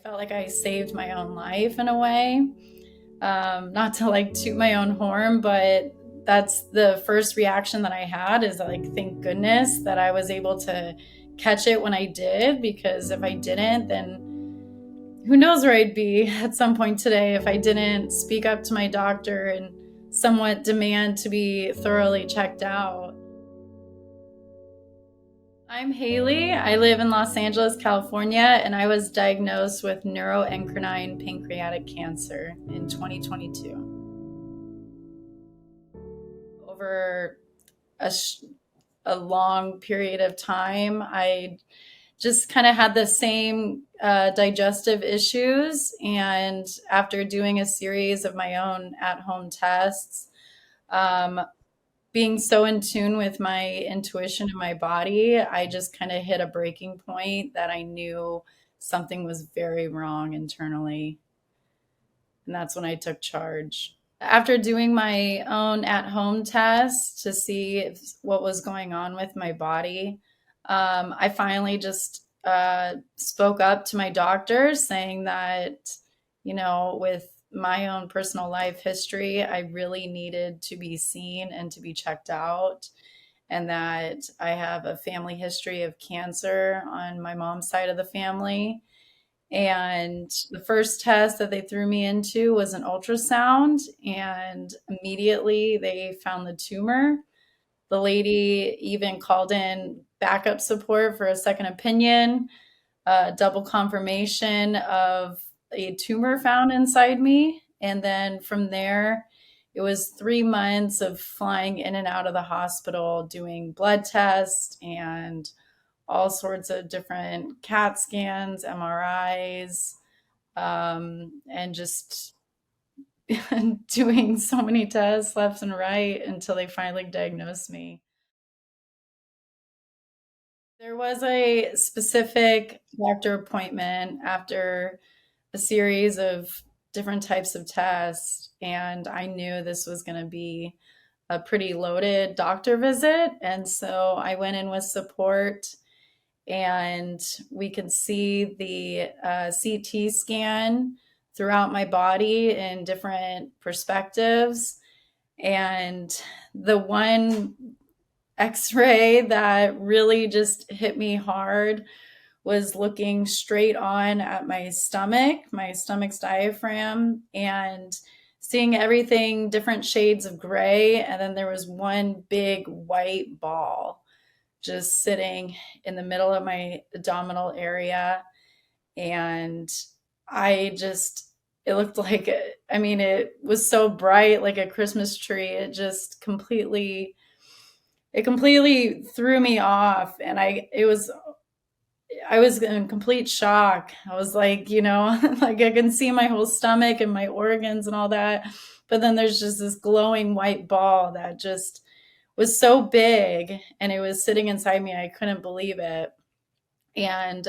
felt like I saved my own life in a way. Not to like toot my own horn, but that's the first reaction that I had is like, thank goodness that I was able to catch it when I did, because if I didn't, then who knows where I'd be at some point today if I didn't speak up to my doctor and somewhat demand to be thoroughly checked out. I'm Haley. I live in Los Angeles, California, and I was diagnosed with neuroendocrine pancreatic cancer in 2022. Over a, a long period of time, I just kind of had the same digestive issues. And after doing a series of my own at home tests, um, being so in tune with my intuition and my body, I just kind of hit a breaking point that I knew something was very wrong internally. And that's when I took charge. After doing my own at home test to see what was going on with my body, I finally just spoke up to my doctor saying that, with my own personal life history, I really needed to be seen and to be checked out, and that I have a family history of cancer on my mom's side of the family. And the first test that they threw me into was an ultrasound, and immediately they found the tumor. The lady even called in backup support for a second opinion, double confirmation of a tumor found inside me. And then from there, it was 3 months of flying in and out of the hospital, doing blood tests and all sorts of different CAT scans, MRIs, and just doing so many tests left and right until they finally diagnosed me. There was a specific doctor appointment after a series of different types of tests, and I knew this was going to be a pretty loaded doctor visit. And so I went in with support, and we could see the CT scan throughout my body in different perspectives. And the one x-ray that really just hit me hard was looking straight on at my stomach's diaphragm, and seeing everything different shades of gray. And then there was one big white ball just sitting in the middle of my abdominal area. And I just, it looked like, I mean, it was so bright, like a Christmas tree. It completely threw me off. And I was in complete shock. I was like, like I can see my whole stomach and my organs and all that. But then there's just this glowing white ball that just was so big, and it was sitting inside me. I couldn't believe it. And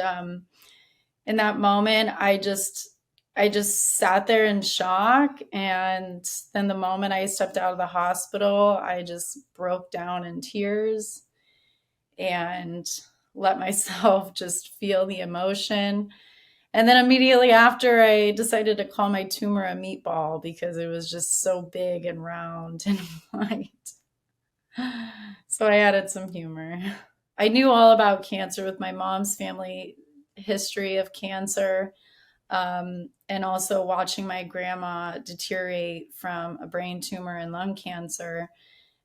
in that moment, I just sat there in shock. And then the moment I stepped out of the hospital, I just broke down in tears and let myself just feel the emotion. And then immediately after, I decided to call my tumor a meatball because it was just so big and round and white. So I added some humor. I knew all about cancer with my mom's family history of cancer, and also watching my grandma deteriorate from a brain tumor and lung cancer.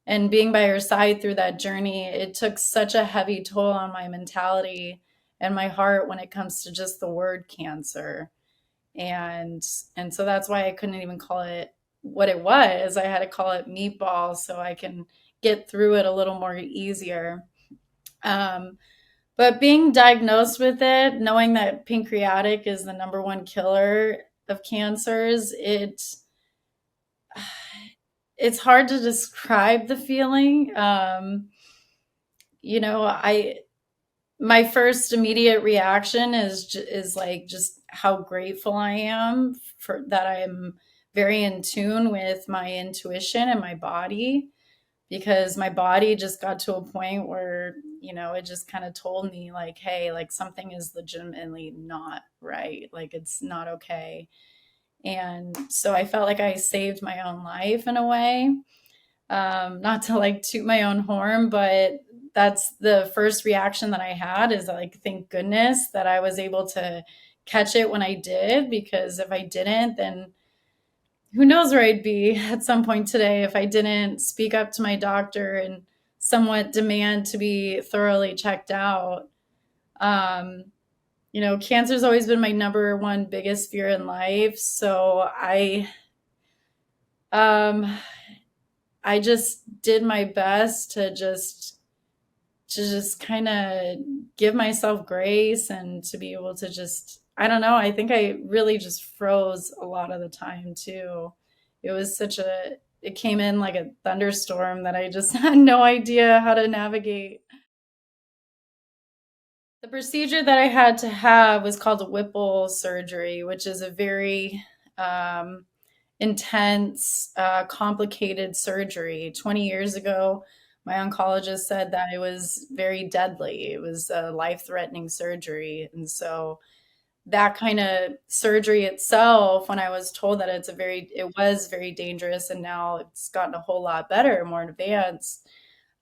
And being by her side through that journey, it took such a heavy toll on my mentality and my heart when it comes to just the word cancer. And and so that's why I couldn't even call it what it was. I had to call it meatball so I can get through it a little more easier. Um, but being diagnosed with it, knowing that pancreatic is the number one killer of cancers, it's hard to describe the feeling. I my first immediate reaction is like just how grateful I am for that. I'm very in tune with my intuition and my body, because my body just got to a point where, it just kind of told me like, hey, like something is legitimately not right. Like it's not okay. And so I felt like I saved my own life in a way. Not to like toot my own horn, but that's the first reaction that I had is like, thank goodness that I was able to catch it when I did, because if I didn't, then who knows where I'd be at some point today if I didn't speak up to my doctor and somewhat demand to be thoroughly checked out. Um, Cancer's always been my number one biggest fear in life. So um, I just did my best to just kind of give myself grace and to be able to just, I don't know, I think I really just froze a lot of the time too. It was it came in like a thunderstorm that I just had no idea how to navigate. The procedure that I had to have was called a Whipple surgery, which is a very intense, complicated surgery. 20 years ago, my oncologist said that it was very deadly. It was a life threatening surgery. And so that kind of surgery itself, when I was told that it was very dangerous, and now it's gotten a whole lot better, more advanced.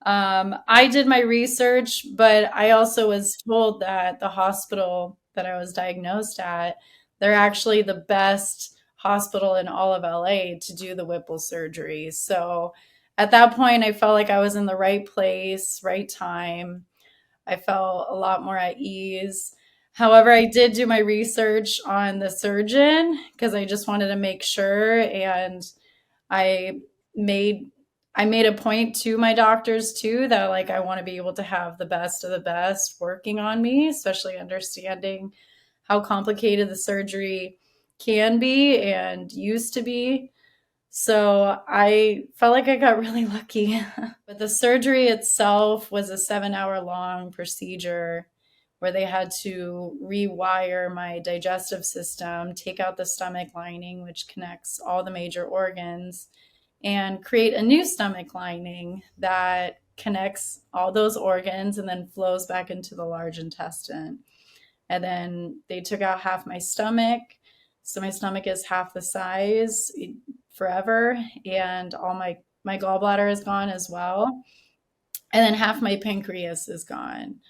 I did my research, but I also was told that the hospital that I was diagnosed at, they're actually the best hospital in all of LA to do the Whipple surgery. So at that point, I felt like I was in the right place, right time. I felt a lot more at ease. However, I did do my research on the surgeon because I just wanted to make sure, and I made I made a point to my doctors too that like I want to be able to have the best of the best working on me, especially understanding how complicated the surgery can be and used to be. So I felt like I got really lucky. But the surgery itself was a 7-hour long procedure where they had to rewire my digestive system, take out the stomach lining, which connects all the major organs, and create a new stomach lining that connects all those organs and then flows back into the large intestine. And then they took out half my stomach. So my stomach is half the size forever. And my gallbladder is gone as well. And then half my pancreas is gone.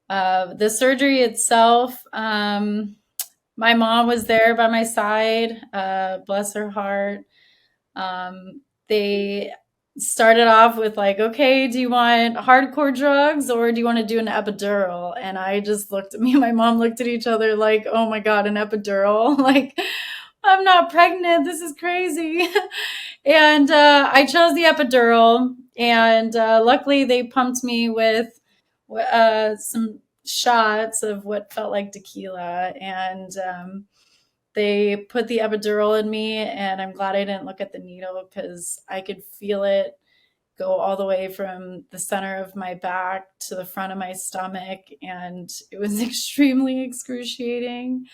The surgery itself, my mom was there by my side, bless her heart. They started off with like, okay, do you want hardcore drugs or do you want to do an epidural? And I just looked at me and my mom looked at each other like, oh my God, an epidural. Like, I'm not pregnant. This is crazy. And I chose the epidural. And luckily, they pumped me with some shots of what felt like tequila. And they put the epidural in me, and I'm glad I didn't look at the needle because I could feel it go all the way from the center of my back to the front of my stomach, and it was extremely excruciating.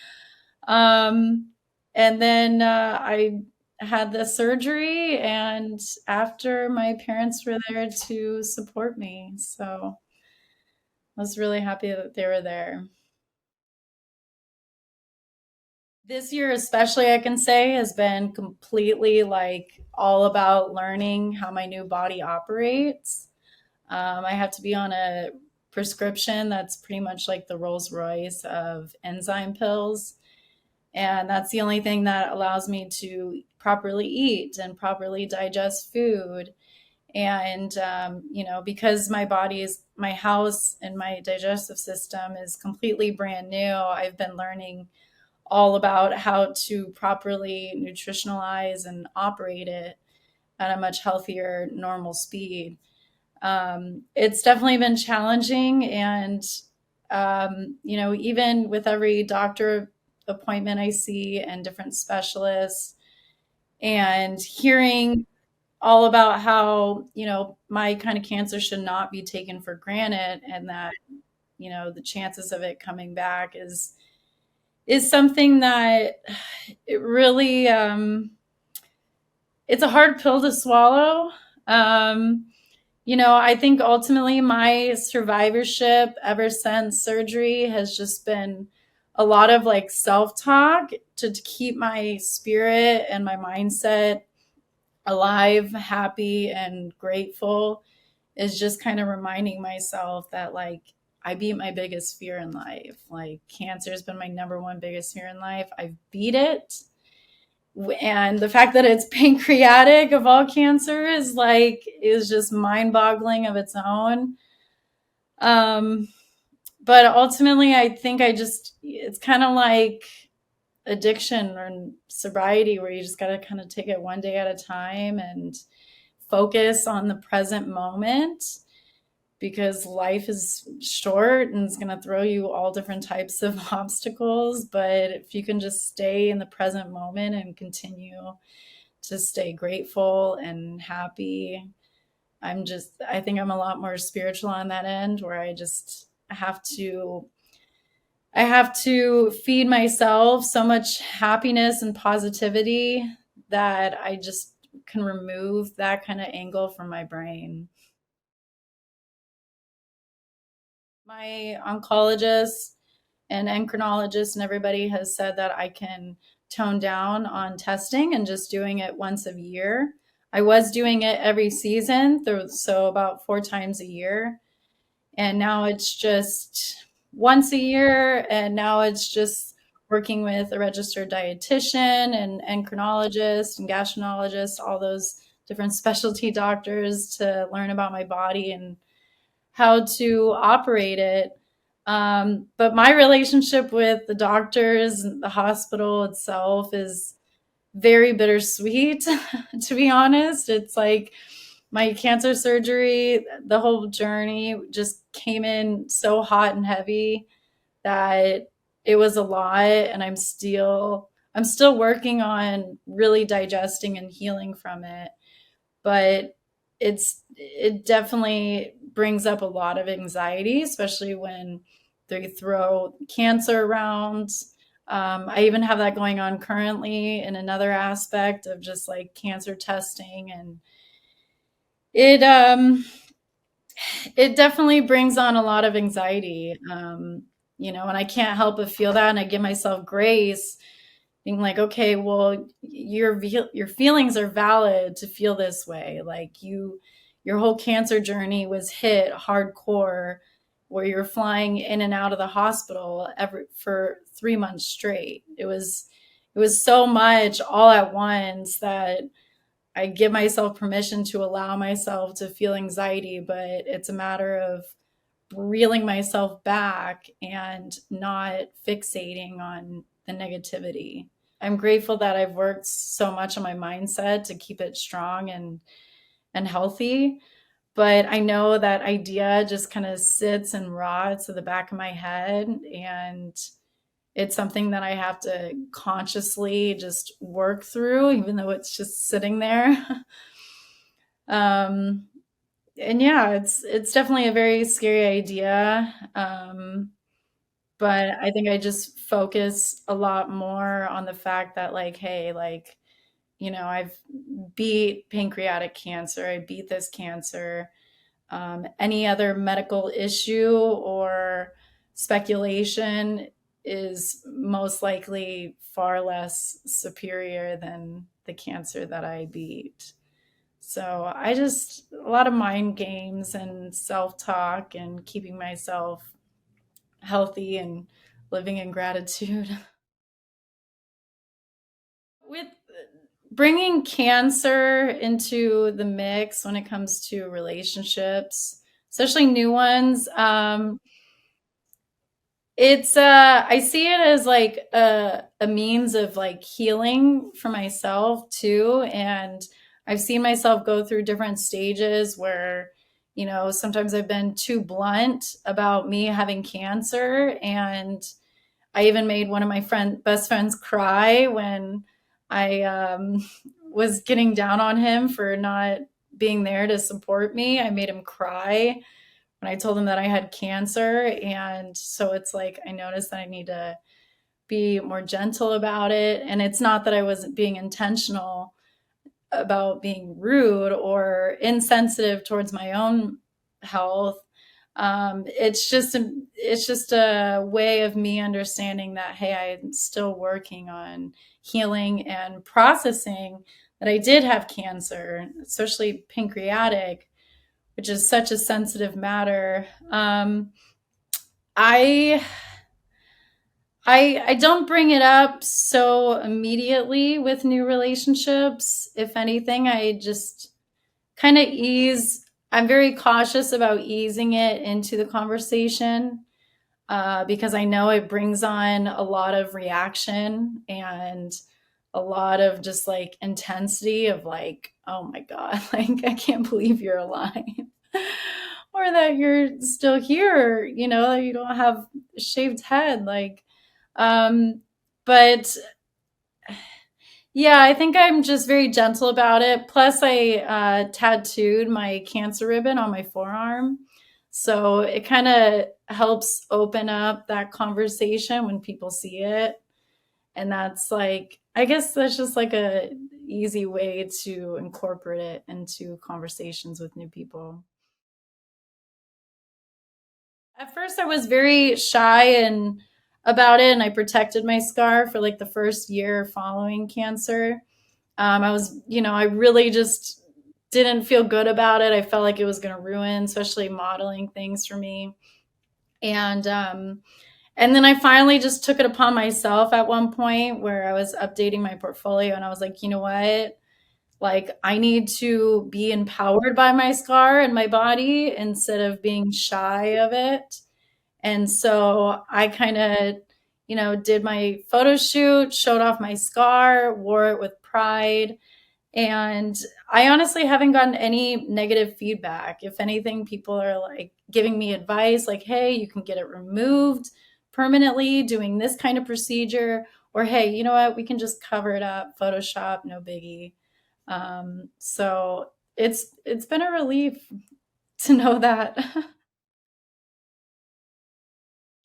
Um, and then I had the surgery, and after, my parents were there to support me. So I was really happy that they were there. This year, especially, I can say, has been completely like all about learning how my new body operates. I have to be on a prescription that's pretty much like the Rolls Royce of enzyme pills. And that's the only thing that allows me to properly eat and properly digest food. And, because my house and my digestive system is completely brand new, I've been learning all about how to properly nutritionalize and operate it at a much healthier, normal speed. It's definitely been challenging. And, even with every doctor appointment I see and different specialists, and hearing all about how, my kind of cancer should not be taken for granted, and that, the chances of it coming back is something that it really it's a hard pill to swallow. Um, I think ultimately my survivorship ever since surgery has just been a lot of like self talk to keep my spirit and my mindset alive, happy, and grateful, is just kind of reminding myself that like I beat my biggest fear in life. Like cancer has been my number one biggest fear in life. I've beat it. And the fact that it's pancreatic of all cancer is just mind-boggling of its own. Um but ultimately I think it's kind of like addiction or sobriety where you just got to kind of take it one day at a time and focus on the present moment, because life is short and it's going to throw you all different types of obstacles. But if you can just stay in the present moment and continue to stay grateful and happy, I think I'm a lot more spiritual on that end, where I have to feed myself so much happiness and positivity that I just can remove that kind of angle from my brain. My oncologist and endocrinologist and everybody has said that I can tone down on testing and just doing it once a year. I was doing it every season, so about 4 times a year. And now it's just once a year. And now it's just working with a registered dietitian and endocrinologist and gastroenterologist, all those different specialty doctors, to learn about my body and how to operate it. But my relationship with the doctors and the hospital itself is very bittersweet, to be honest. It's like my cancer surgery, the whole journey just came in so hot and heavy that it was a lot. And I'm still working on really digesting and healing from it. But it definitely brings up a lot of anxiety, especially when they throw cancer around. I even have that going on currently in another aspect of just like cancer testing, and it um it definitely brings on a lot of anxiety. And I can't help but feel that, and I give myself grace, being like, okay, well, your feelings are valid to feel this way. Like your whole cancer journey was hit hardcore, where you're flying in and out of the hospital for 3 months straight. It was so much all at once that I give myself permission to allow myself to feel anxiety, but it's a matter of reeling myself back and not fixating on the negativity. I'm grateful that I've worked so much on my mindset to keep it strong and healthy. But I know that idea just kind of sits and rots at the back of my head. And it's something that I have to consciously just work through, even though it's just sitting there. um, and yeah, it's definitely a very scary idea. But I think I just focus a lot more on the fact that, like, hey, like, I've beat pancreatic cancer, I beat this cancer. Any other medical issue or speculation is most likely far less superior than the cancer that I beat. So a lot of mind games and self talk and keeping myself healthy and living in gratitude. With bringing cancer into the mix when it comes to relationships, especially new ones, I see it as like a means of like healing for myself too. And I've seen myself go through different stages where, sometimes I've been too blunt about me having cancer. And I even made one of my best friends cry when I was getting down on him for not being there to support me. I made him cry when I told him that I had cancer. And so it's like I noticed that I need to be more gentle about it. And it's not that I wasn't being intentional. about being rude or insensitive towards my own health. It's just a way of me understanding that, hey, I'm still working on healing and processing that I did have cancer, especially pancreatic, which is such a sensitive matter. I I don't bring it up so immediately with new relationships. If anything, I just kind of ease. I'm very cautious about easing it into the conversation, because I know it brings on a lot of reaction and a lot of just like intensity of like, oh my God, like I can't believe you're alive. Or that you're still here, that you don't have a shaved head. Um, but yeah, I think I'm just very gentle about it. Plus, I tattooed my cancer ribbon on my forearm. So it kind of helps open up that conversation when people see it. And that's like, I guess that's just like a easy way to incorporate it into conversations with new people. At first, I was very shy and about it, and I protected my scar for like the first year following cancer. I really just didn't feel good about it. I felt like it was going to ruin, especially modeling things for me. And and then I finally just took it upon myself at one point where I was updating my portfolio, and I was like, you know what? Like, I need to be empowered by my scar and my body instead of being shy of it. And so I kind of, did my photo shoot, showed off my scar, wore it with pride, and I honestly haven't gotten any negative feedback. If anything, people are like giving me advice like, hey, you can get it removed permanently doing this kind of procedure. Or, hey, you know what? We can just cover it up, Photoshop, no biggie. So it's been a relief to know that.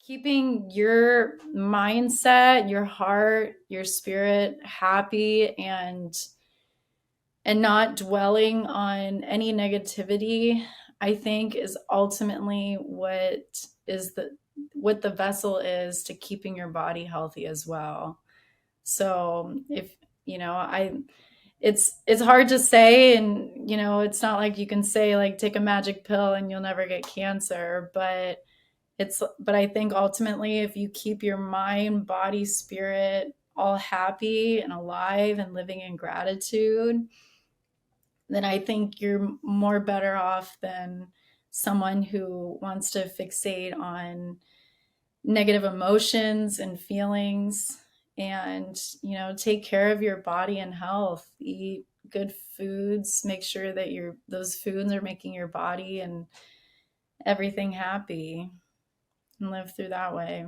Keeping your mindset, your heart, your spirit happy and not dwelling on any negativity, I think is ultimately what the vessel is to keeping your body healthy as well. So if I it's hard to say, and it's not like you can say like take a magic pill and you'll never get cancer, but I think ultimately if you keep your mind, body, spirit all happy and alive and living in gratitude, then I think you're more better off than someone who wants to fixate on negative emotions and feelings. And take care of your body and health. Eat good foods, make sure that those foods are making your body and everything happy, and live through that way.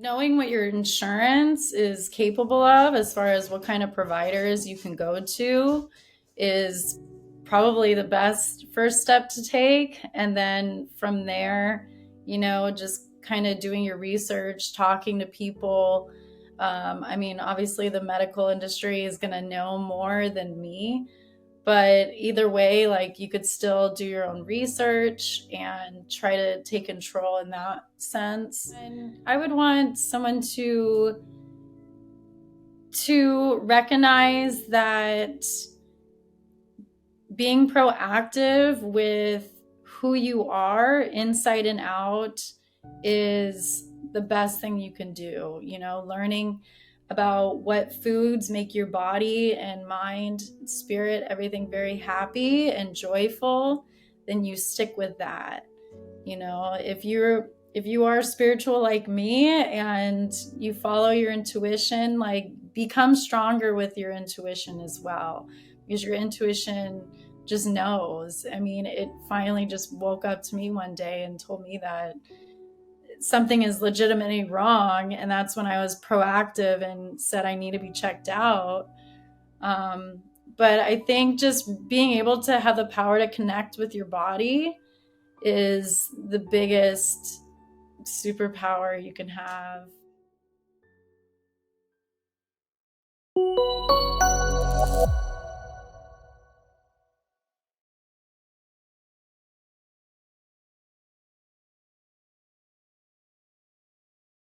Knowing what your insurance is capable of as far as what kind of providers you can go to is probably the best first step to take. And then from there, just kind of doing your research, talking to people. I mean, obviously, the medical industry is going to know more than me, but either way, like you could still do your own research and try to take control in that sense. And I would want someone to recognize that being proactive with who you are inside and out is the best thing you can do. Learning about what foods make your body and mind, spirit, everything very happy and joyful, then you stick with that. If you are spiritual like me and you follow your intuition, like become stronger with your intuition as well, because your intuition just knows. I mean, it finally just woke up to me one day and told me that something is legitimately wrong, and that's when I was proactive and said I need to be checked out. um, but I think just being able to have the power to connect with your body is the biggest superpower you can have.